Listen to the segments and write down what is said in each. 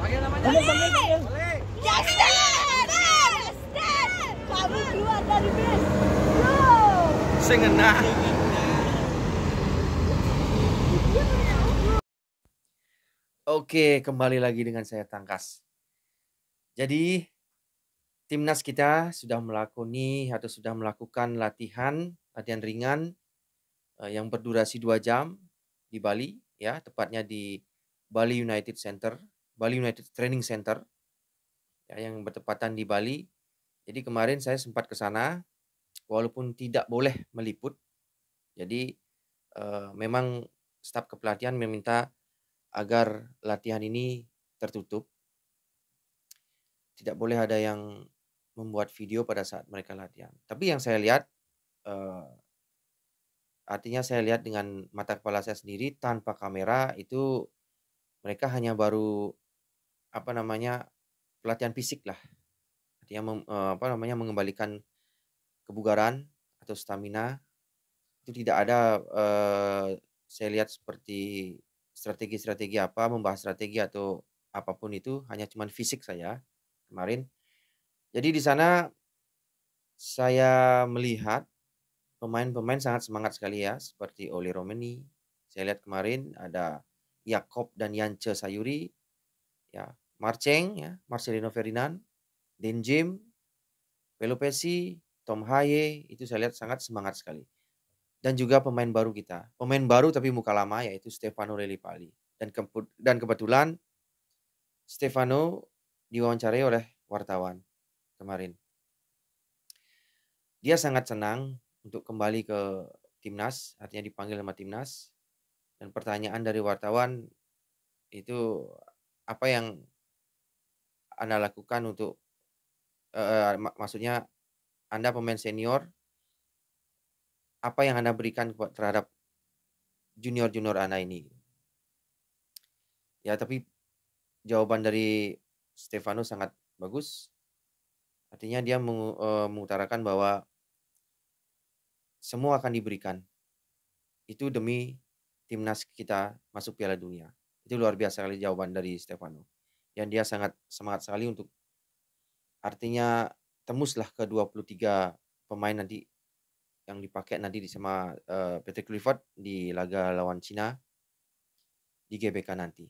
Panggil namanya. Boleh. Justin! Justin! Kamu keluar dari bis. Bro! Sing enak. Oke, kembali lagi dengan saya Tangkas. Jadi, timnas kita sudah melakukan latihan ringan yang berdurasi 2 jam di Bali, ya, tepatnya di Bali United Training Center, ya, yang bertepatan di Bali. Jadi kemarin saya sempat ke sana, walaupun tidak boleh meliput. Jadi memang staf kepelatihan meminta agar latihan ini tertutup. Tidak boleh ada yang membuat video pada saat mereka latihan. Tapi yang saya lihat, artinya saya lihat dengan mata kepala saya sendiri tanpa kamera itu mereka hanya baru pelatihan fisik lah. Artinya mengembalikan kebugaran atau stamina. Itu tidak ada saya lihat seperti strategi-strategi apa, membahas strategi atau apapun itu, hanya cuman fisik saja kemarin. Jadi di sana saya melihat pemain-pemain sangat semangat sekali ya, seperti Oli Romeni. Saya lihat kemarin ada Yakob dan Yance Sayuri, ya, Marceng, ya, Marcelino Ferdinand, Denjim, Pelopesi, Tom Haye, itu saya lihat sangat semangat sekali. Dan juga pemain baru kita. Pemain baru tapi muka lama, yaitu Stefano Lillipali. Dan kebetulan Stefano diwawancarai oleh wartawan kemarin. Dia sangat senang untuk kembali ke timnas, artinya dipanggil sama timnas. Dan pertanyaan dari wartawan itu, apa yang Anda lakukan untuk, maksudnya Anda pemain senior, apa yang Anda berikan terhadap junior-junior Anda ini? Ya, tapi jawaban dari Stefano sangat bagus. Artinya dia mengutarakan bahwa semua akan diberikan. Itu demi timnas kita masuk Piala Dunia. Itu luar biasa sekali jawaban dari Stefano. Dan dia sangat semangat sekali untuk, artinya tembuslah ke 23 pemain nanti yang dipakai nanti sama Patrick Kluivert di laga lawan Cina di GBK nanti.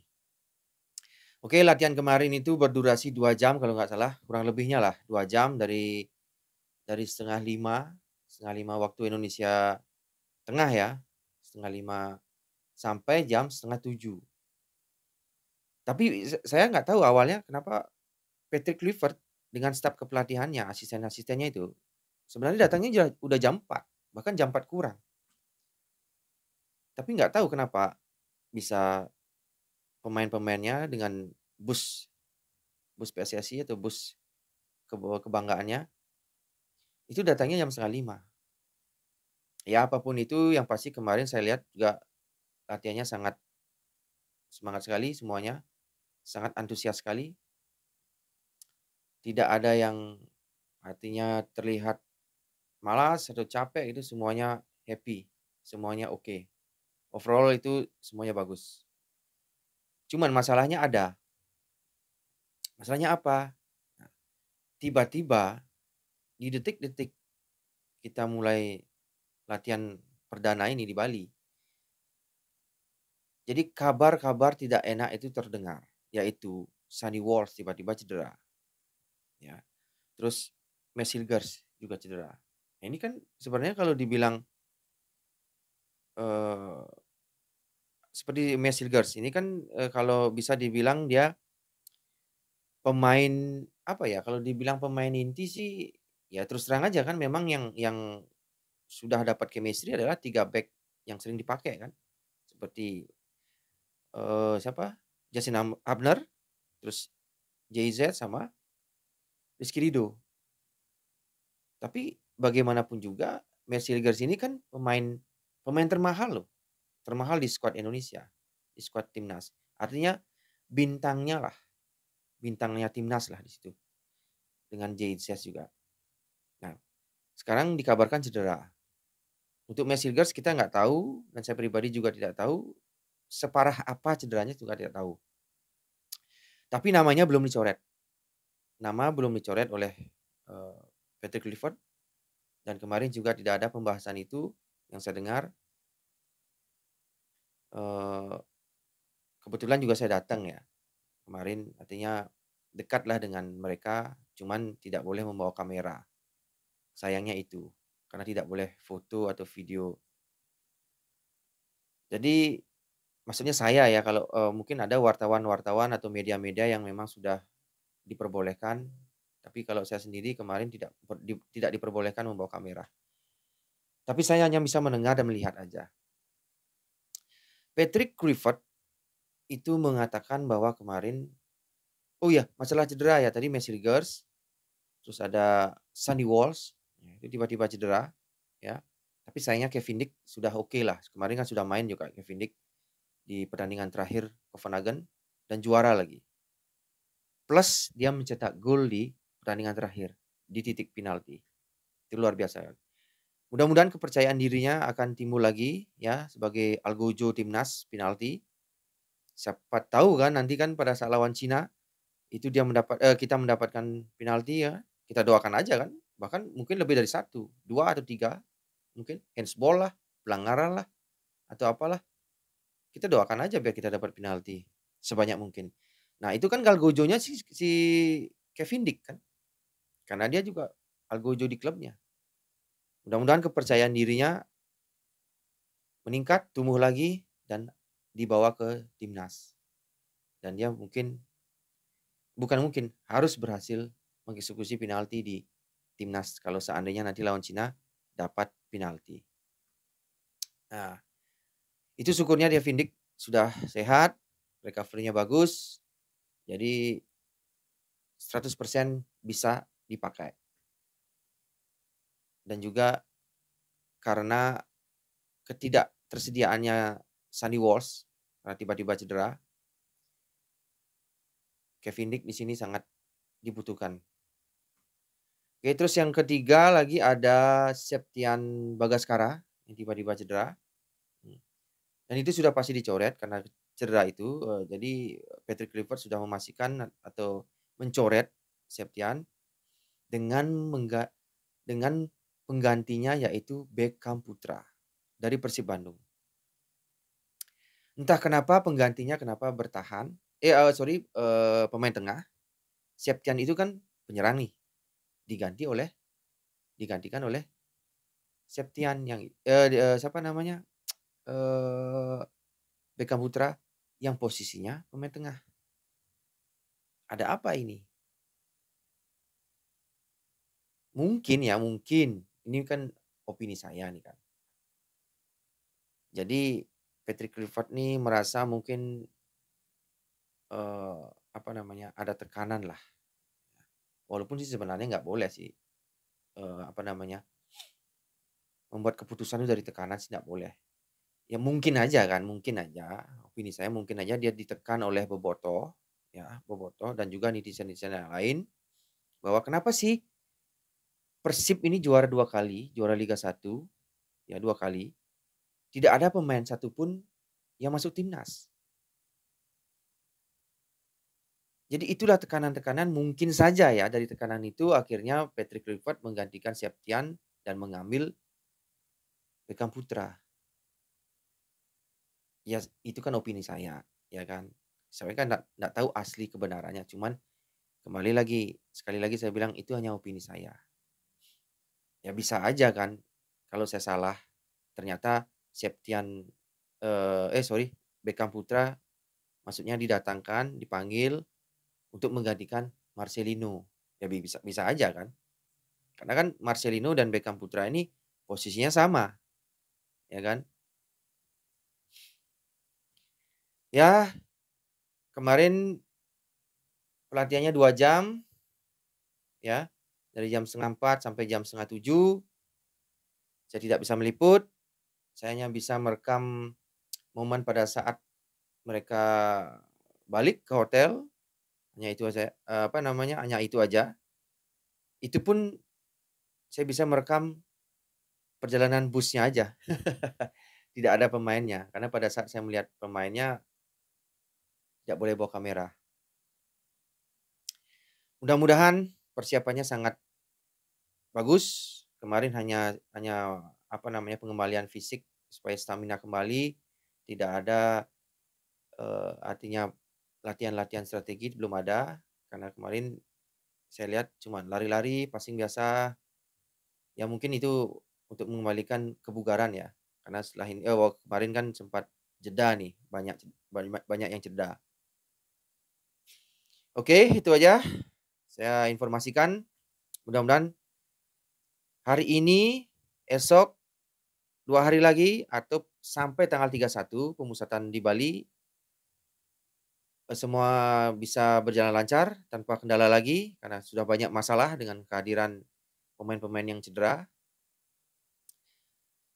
Oke, latihan kemarin itu berdurasi 2 jam kalau nggak salah, kurang lebihnya lah 2 jam dari setengah 5 waktu Indonesia Tengah ya, setengah 5 sampai jam setengah 7. Tapi saya nggak tahu awalnya kenapa Patrick Kluivert dengan staf kepelatihannya, asisten-asistennya itu sebenarnya datangnya udah jam 4, bahkan jam 4 kurang. Tapi nggak tahu kenapa bisa pemain-pemainnya dengan bus PSSI atau bus kebanggaannya itu datangnya jam setengah 5. Ya apapun itu, yang pasti kemarin saya lihat juga latihannya sangat semangat sekali semuanya, sangat antusias sekali. Tidak ada yang artinya terlihat malas atau capek, itu semuanya happy, semuanya oke. Overall itu semuanya bagus. Cuman masalahnya ada. Masalahnya apa? Tiba-tiba di detik-detik kita mulai latihan perdana ini di Bali, jadi kabar-kabar tidak enak itu terdengar, yaitu Sonny Walsh tiba-tiba cedera. Ya. Terus Mads Hilgers juga cedera. Nah, ini kan sebenarnya kalau dibilang seperti Mads Hilgers ini kan kalau bisa dibilang dia pemain apa ya, kalau dibilang pemain inti sih ya terus terang aja kan memang yang sudah dapat chemistry adalah 3 back yang sering dipakai kan. Seperti siapa? Justin Hubner, terus JZ sama Rizky Ridho. Tapi bagaimanapun juga Mads Hilgers ini kan pemain termahal loh. Termahal di skuad Indonesia, di skuad timnas. Artinya bintangnya timnas lah di situ. Dengan JZ juga. Nah, sekarang dikabarkan cedera. Untuk Mads Hilgers kita nggak tahu, dan saya pribadi juga tidak tahu separah apa cederanya juga tidak tahu. Tapi namanya belum dicoret. Nama belum dicoret oleh, Patrick Kluivert, dan kemarin juga tidak ada pembahasan itu yang saya dengar. Eee, Kebetulan juga saya datang ya kemarin, artinya dekatlah dengan mereka, cuman tidak boleh membawa kamera. Sayangnya itu, karena tidak boleh foto atau video. Jadi maksudnya saya ya kalau, mungkin ada wartawan-wartawan atau media-media yang memang sudah diperbolehkan, tapi kalau saya sendiri kemarin tidak diperbolehkan membawa kamera. Tapi saya hanya bisa mendengar dan melihat aja. Patrick Kluivert itu mengatakan bahwa kemarin oh iya, masalah cedera ya, tadi Maguire, terus ada Sandy Walsh, ya itu tiba-tiba cedera, ya. Tapi sayangnya Kevin Dick sudah oke lah, kemarin kan sudah main juga Kevin Dick di pertandingan terakhir Copenhagen dan juara lagi. Plus dia mencetak gol di pertandingan terakhir, di titik penalti. Itu luar biasa. Mudah-mudahan kepercayaan dirinya akan timbul lagi ya sebagai algojo timnas penalti. Siapa tahu kan nanti kan pada saat lawan Cina itu kita mendapatkan penalti ya, kita doakan aja kan. Bahkan mungkin lebih dari satu, 2 atau 3 mungkin handsball lah, pelanggaran lah, atau apalah. Kita doakan aja biar kita dapat penalti sebanyak mungkin. Nah itu kan algojonya si Kevin Dick kan, karena dia juga algojo di klubnya. Mudah-mudahan kepercayaan dirinya meningkat, tumbuh lagi, dan dibawa ke timnas. Dan dia harus berhasil mengeksekusi penalti di timnas kalau seandainya nanti lawan Cina dapat penalti. Nah, itu syukurnya Kevin Dick sudah sehat, recovery-nya bagus, jadi 100% bisa dipakai. Dan juga karena ketidaktersediaannya Sandy Walsh karena tiba-tiba cedera, Kevin Dick di sini sangat dibutuhkan. Oke, terus yang ketiga lagi ada Septian Bagaskara yang tiba-tiba cedera. Dan itu sudah pasti dicoret karena cedera itu, jadi Patrick Kluivert sudah memastikan atau mencoret Septian dengan dengan penggantinya yaitu Beckham Putra dari Persib Bandung. Entah kenapa penggantinya bertahan, pemain tengah. Septian itu kan penyerang nih, digantikan oleh Septian yang siapa namanya? Beckham Putra yang posisinya pemain tengah. Ada apa ini? Mungkin ya, mungkin. Ini kan opini saya nih kan. Jadi Patrick Kluivert nih merasa mungkin ada tekanan lah. Walaupun sih sebenarnya nggak boleh sih, membuat keputusan itu dari tekanan sih nggak boleh. Ya mungkin aja kan, mungkin aja, opini saya mungkin aja dia ditekan oleh bobotoh dan juga netizen-netizen yang lain, bahwa kenapa sih Persib ini juara 2 kali, juara Liga 1, ya 2 kali, tidak ada pemain satupun yang masuk timnas. Jadi itulah tekanan-tekanan mungkin saja ya dari tekanan itu akhirnya Patrick Kluivert menggantikan Septian dan mengambil Beckham Putra. Ya itu kan opini saya, ya kan. Saya kan nggak tahu asli kebenarannya, cuman sekali lagi saya bilang itu hanya opini saya. Ya bisa aja kan kalau saya salah, ternyata Septian Beckham Putra maksudnya didatangkan, dipanggil untuk menggantikan Marcelino. Ya bisa bisa aja kan. Karena kan Marcelino dan Beckham Putra ini posisinya sama. Ya kan? Ya, kemarin pelatihannya 2 jam. Ya. Dari jam 5:30 sampai jam 6:30. Saya tidak bisa meliput. Saya hanya bisa merekam momen pada saat mereka balik ke hotel. Hanya itu aja, hanya itu aja. Itu pun saya bisa merekam perjalanan busnya aja. Tidak ada pemainnya, karena pada saat saya melihat pemainnya tidak boleh bawa kamera. Mudah-mudahan persiapannya sangat bagus. Kemarin hanya pengembalian fisik supaya stamina kembali, tidak ada, artinya latihan-latihan strategi belum ada, karena kemarin saya lihat cuma lari-lari, passing biasa, ya mungkin itu untuk mengembalikan kebugaran ya, karena setelah ini kemarin kan sempat jeda nih, banyak yang jeda. Oke, itu aja saya informasikan, mudah-mudahan hari ini, esok, 2 hari lagi atau sampai tanggal 31 pemusatan di Bali, semua bisa berjalan lancar tanpa kendala lagi, karena sudah banyak masalah dengan kehadiran pemain-pemain yang cedera.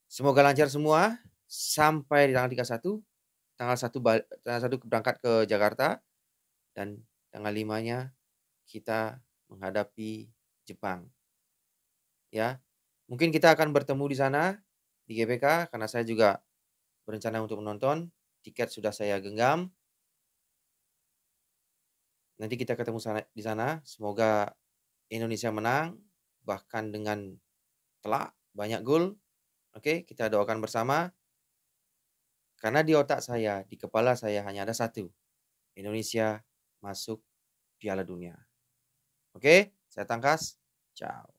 Semoga lancar semua sampai di tanggal 31, tanggal 1 berangkat ke Jakarta, dan tanggal 5-nya kita menghadapi Jepang, ya. Mungkin kita akan bertemu di sana, di GBK, karena saya juga berencana untuk menonton, tiket sudah saya genggam. Nanti kita ketemu di sana, semoga Indonesia menang, bahkan dengan telak, banyak gol. Oke, kita doakan bersama. Karena di otak saya, di kepala saya hanya ada satu, Indonesia masuk Piala Dunia. Oke, saya Tangkas, ciao.